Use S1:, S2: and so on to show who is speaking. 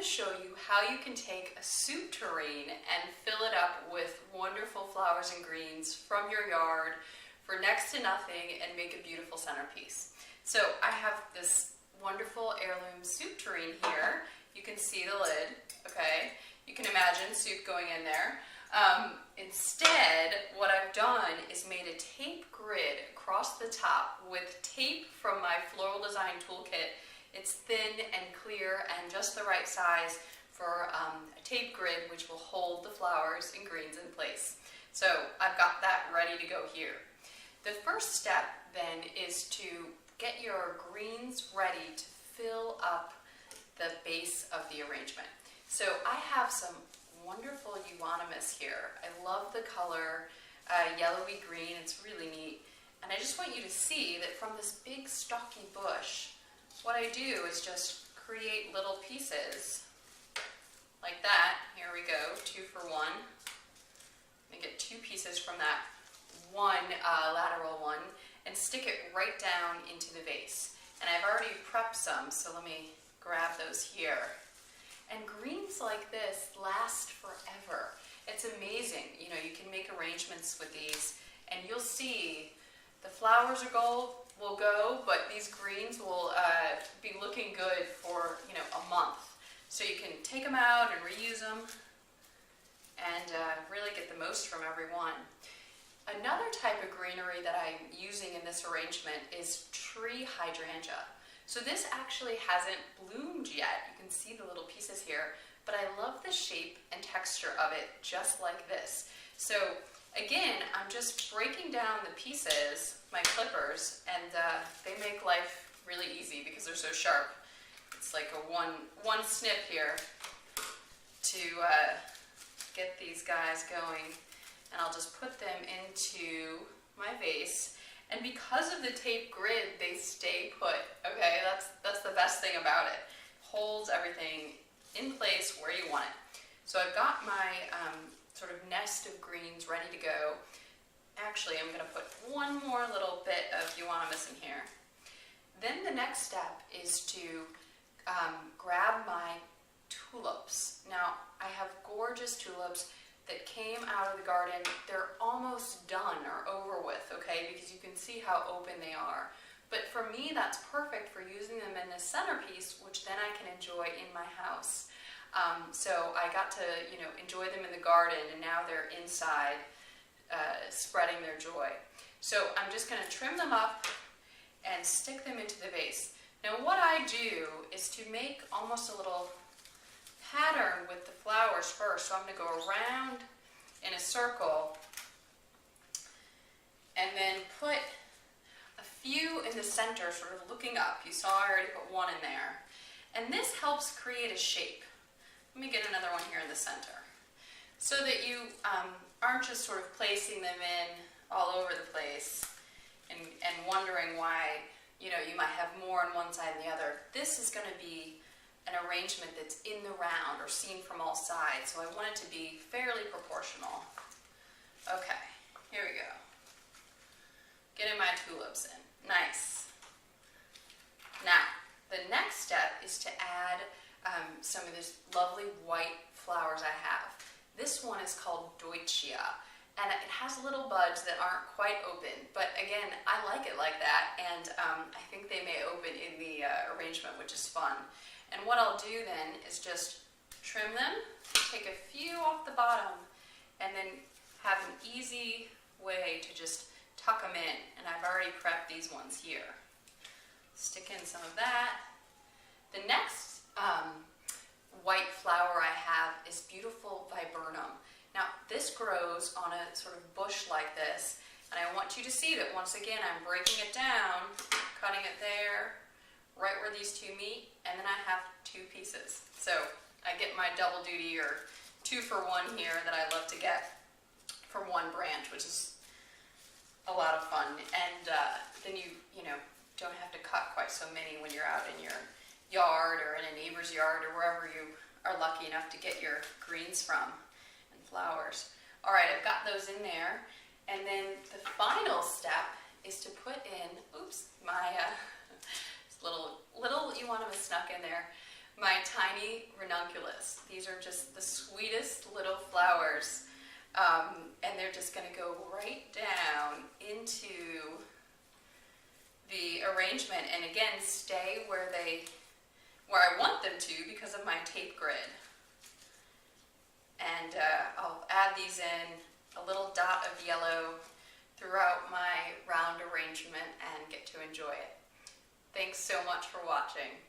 S1: to show you how you can take a soup tureen and fill it up with wonderful flowers and greens from your yard for next to nothing and make a beautiful centerpiece. So I have this wonderful heirloom soup tureen here. You can see the lid, okay? You can imagine soup going in there. Instead, what I've done is made a tape grid across the top with tape from my floral design toolkit. It's thin and clear and just the right size for a tape grid which will hold the flowers and greens in place. So I've got that ready to go here. The first step then is to get your greens ready to fill up the base of the arrangement. So I have some wonderful euonymus here. I love the color, yellowy green, it's really neat. And I just want you to see that from this big stocky bush, what I do is just create little pieces like that. Here we go, 2 for 1. I get 2 pieces from that one lateral one and stick it right down into the vase. And I've already prepped some, so let me grab those here. And greens like this last forever. It's amazing. You know, you can make arrangements with these and you'll see the flowers will go, but these greens will be looking good for, you know, a month. So you can take them out and reuse them and really get the most from every one. Another type of greenery that I'm using in this arrangement is tree hydrangea. So this actually hasn't bloomed yet. You can see the little pieces here, but I love the shape and texture of it just like this. So again, I'm just breaking down the pieces, my clippers, and they make life really easy because they're so sharp. It's like a one snip here to get these guys going. And I'll just put them into my vase. And because of the tape grid, they stay put, okay? That's the best thing about it. Holds everything in place where you want it. So I've got my sort of nest of greens ready to go. Actually, I'm gonna put one more little bit of euonymus in here. Then the next step is to grab my tulips. Now, I have gorgeous tulips that came out of the garden. They're almost done or over with, okay, because you can see how open they are. But for me, that's perfect for using them in a centerpiece, which then I can enjoy in my house. So I got to, you know, enjoy them in the garden, and now they're inside, spreading their joy. So I'm just going to trim them up and stick them into the vase. Now what I do is to make almost a little pattern with the flowers first. So I'm going to go around in a circle and then put a few in the center, sort of looking up. You saw I already put one in there. And this helps create a shape. Let me get another one here in the center. So that you aren't just sort of placing them in all over the place and wondering why, you know, you might have more on one side than the other. This is going to be an arrangement that's in the round or seen from all sides, so I want it to be fairly proportional. Okay, here we go. Getting my tulips in. Nice. Now, the next step is to add some of this lovely white flowers I have. This one is called Deutschia, and it has little buds that aren't quite open, but again, I like it like that, and I think they may open in the arrangement, which is fun. And what I'll do then is just trim them, take a few off the bottom, and then have an easy way to just tuck them in. And I've already prepped these ones here. Stick in some of that. The next white flower I have is beautiful viburnum. Now this grows on a sort of bush like this, and I want you to see that once again I'm breaking it down, cutting it there, right where these two meet, and then I have 2 pieces. So I get my double duty, or 2 for 1 here, that I love to get from one branch, which is a lot of fun. And then you know, don't have to cut quite so many when you're out in your yard or in a neighbor's yard or wherever you are lucky enough to get your greens from and flowers. All right, I've got those in there. And then the final step is to put in, oops, my little euonymus snuck in there. my tiny ranunculus. These are just the sweetest little flowers, and they're just going to go right down into the arrangement, and again stay where I want them to because of my tape grid. And I'll add these in, a little dot of yellow throughout my round arrangement, and get to enjoy it. Thanks so much for watching.